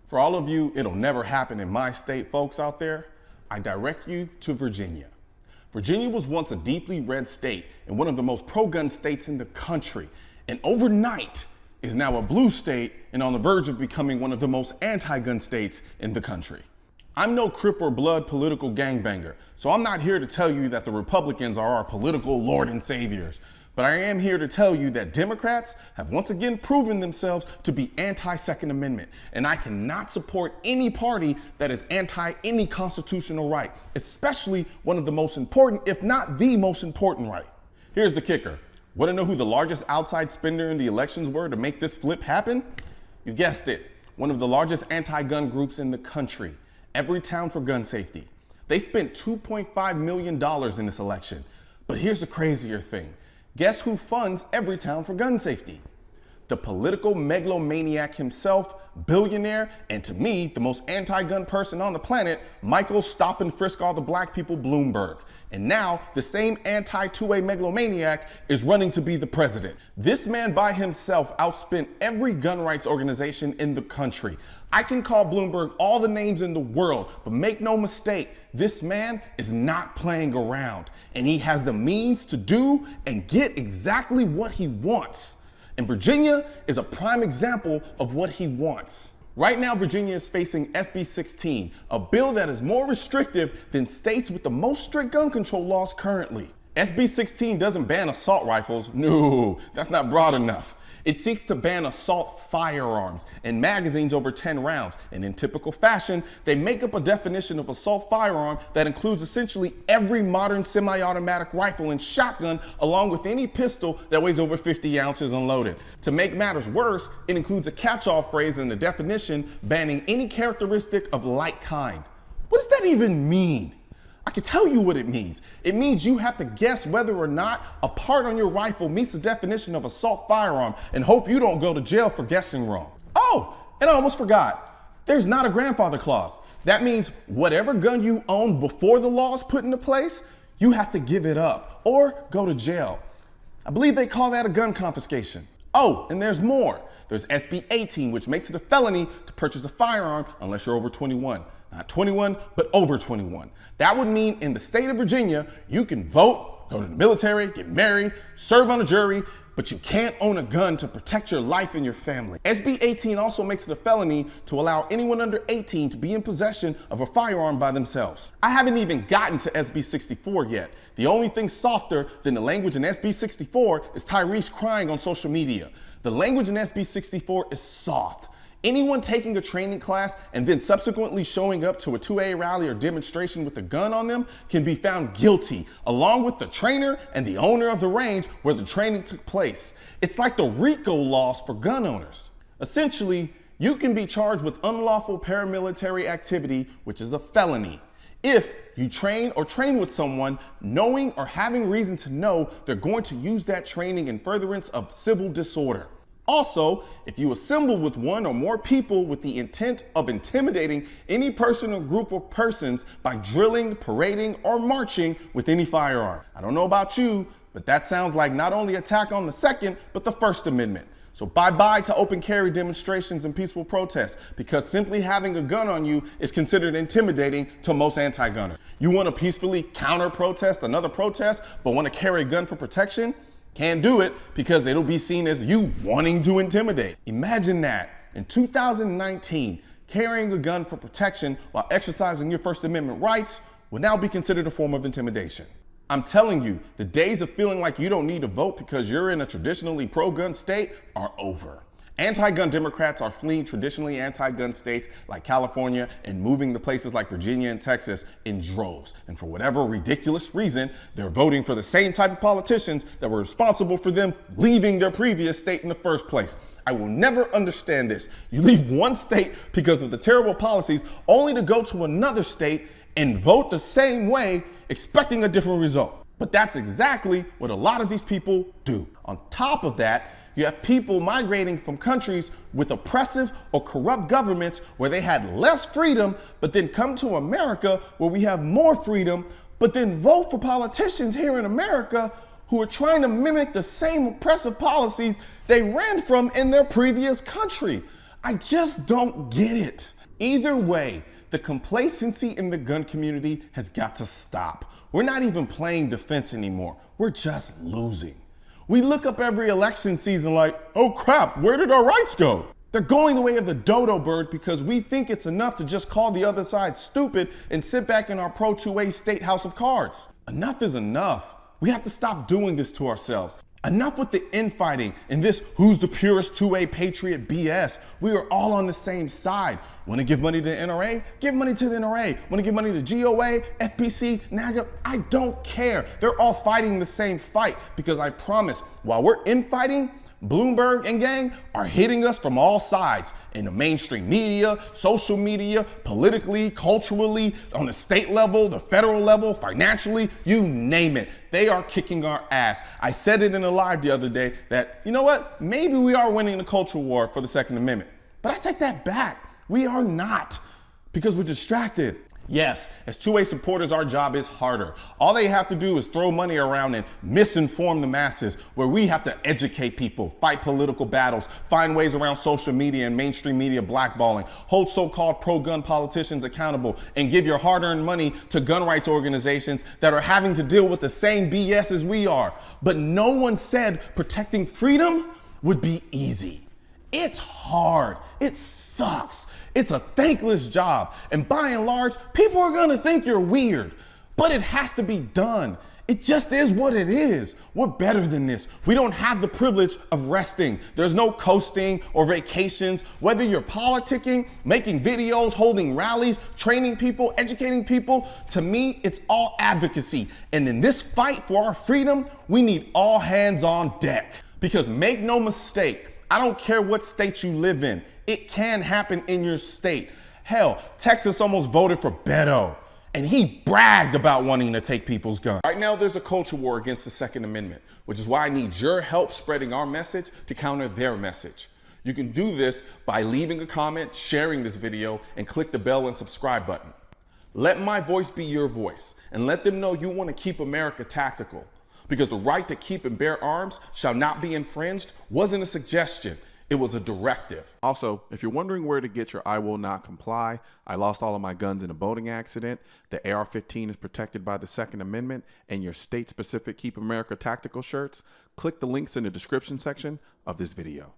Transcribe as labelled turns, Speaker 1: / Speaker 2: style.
Speaker 1: For all of you, it'll never happen in my state folks out there, I direct you to Virginia. Virginia was once a deeply red state and one of the most pro-gun states in the country, and overnight is now a blue state and on the verge of becoming one of the most anti-gun states in the country. I'm no Crip or Blood political gangbanger, so I'm not here to tell you that the Republicans are our political lord and saviors. But I am here to tell you that Democrats have once again proven themselves to be anti-Second Amendment, and I cannot support any party that is anti any constitutional right, especially one of the most important, if not the most important right. Here's the kicker. Want to know who the largest outside spender in the elections were to make this flip happen? You guessed it, one of the largest anti-gun groups in the country, Everytown for gun safety. They spent $2.5 million in this election. But here's the crazier thing. Guess who funds Everytown for gun safety? The political megalomaniac himself, Billionaire, and to me, the most anti-gun person on the planet, Michael Stop and Frisk All the Black People Bloomberg. And now, the same anti-2A megalomaniac is running to be the president. This man by himself outspent every gun rights organization in the country. I can call Bloomberg all the names in the world, but make no mistake, this man is not playing around, and he has the means to do and get exactly what he wants. And Virginia is a prime example of what he wants. Right now, Virginia is facing SB16, a bill that is more restrictive than states with the most strict gun control laws currently. SB16 doesn't ban assault rifles. No, that's not broad enough. It seeks to ban assault firearms and magazines over 10 rounds. And in typical fashion, they make up a definition of assault firearm that includes essentially every modern semi-automatic rifle and shotgun, along with any pistol that weighs over 50 ounces unloaded. To make matters worse, it includes a catch-all phrase in the definition banning any characteristic of like kind. What does that even mean? I can tell you what it means. It means you have to guess whether or not a part on your rifle meets the definition of assault firearm and hope you don't go to jail for guessing wrong. Oh, and I almost forgot. There's not a grandfather clause. That means whatever gun you own before the law is put into place, you have to give it up or go to jail. I believe they call that a gun confiscation. Oh, and there's more. There's SB18, which makes it a felony to purchase a firearm unless you're over 21. Not 21, but over 21. That would mean in the state of Virginia, you can vote, go to the military, get married, serve on a jury, but you can't own a gun to protect your life and your family. SB 18 also makes it a felony to allow anyone under 18 to be in possession of a firearm by themselves. I haven't even gotten to SB 64 yet. The only thing softer than the language in SB 64 is Tyrese crying on social media. The language in SB 64 is soft. Anyone taking a training class and then subsequently showing up to a 2A rally or demonstration with a gun on them can be found guilty, along with the trainer and the owner of the range where the training took place. It's like the RICO laws for gun owners. Essentially, you can be charged with unlawful paramilitary activity, which is a felony, if you train or train with someone knowing or having reason to know they're going to use that training in furtherance of civil disorder. Also, if you assemble with one or more people with the intent of intimidating any person or group of persons by drilling, parading, or marching with any firearm. I don't know about you, but that sounds like not only attack on the Second, but the First Amendment. So bye-bye to open carry demonstrations and peaceful protests, because simply having a gun on you is considered intimidating to most anti-gunners. You want to peacefully counter-protest another protest, but want to carry a gun for protection? Can't do it because it'll be seen as you wanting to intimidate. Imagine that in 2019, carrying a gun for protection while exercising your First Amendment rights will now be considered a form of intimidation. I'm telling you, the days of feeling like you don't need to vote because you're in a traditionally pro-gun state are over. Anti-gun Democrats are fleeing traditionally anti-gun states like California and moving to places like Virginia and Texas in droves. And for whatever ridiculous reason, they're voting for the same type of politicians that were responsible for them leaving their previous state in the first place. I will never understand this. You leave one state because of the terrible policies only to go to another state and vote the same way, expecting a different result. But that's exactly what a lot of these people do. On top of that, you have people migrating from countries with oppressive or corrupt governments where they had less freedom, but then come to America where we have more freedom, but then vote for politicians here in America who are trying to mimic the same oppressive policies they ran from in their previous country. I just don't get it. Either way, the complacency in the gun community has got to stop. We're not even playing defense anymore. We're just losing. We look up every election season like, oh crap, where did our rights go? They're going the way of the dodo bird because we think it's enough to just call the other side stupid and sit back in our pro 2A state house of cards. Enough is enough. We have to stop doing this to ourselves. Enough with the infighting and this who's the purest 2A patriot BS. We are all on the same side. Want to give money to the NRA? Give money to the NRA. Want to give money to GOA, FPC, NAGA? I don't care. They're all fighting the same fight because I promise, while we're infighting, Bloomberg and gang are hitting us from all sides in the mainstream media, social media, politically, culturally, on the state level, the federal level, financially, you name it. They are kicking our ass. I said it in a live the other day that, you know what, maybe we are winning the culture war for the Second Amendment, but I take that back. We are not, because we're distracted. Yes, as 2A supporters, our job is harder. All they have to do is throw money around and misinform the masses, where we have to educate people, fight political battles, find ways around social media and mainstream media blackballing, hold so-called pro-gun politicians accountable, and give your hard-earned money to gun rights organizations that are having to deal with the same BS as we are. But no one said protecting freedom would be easy. It's hard. It sucks. It's a thankless job. And by and large, people are going to think you're weird. But it has to be done. It just is what it is. We're better than this. We don't have the privilege of resting. There's no coasting or vacations. Whether you're politicking, making videos, holding rallies, training people, educating people, to me, it's all advocacy. And in this fight for our freedom, we need all hands on deck. Because make no mistake, I don't care what state you live in. It can happen in your state. Hell, Texas almost voted for Beto, and he bragged about wanting to take people's guns. Right now, there's a culture war against the Second Amendment, which is why I need your help spreading our message to counter their message. You can do this by leaving a comment, sharing this video, and click the bell and subscribe button. Let my voice be your voice, and let them know you want to keep America tactical. Because the right to keep and bear arms shall not be infringed wasn't a suggestion, it was a directive. Also, if you're wondering where to get your I will not comply, I lost all of my guns in a boating accident, the AR-15 is protected by the Second Amendment, and your state-specific Keep America Tactical shirts, click the links in the description section of this video.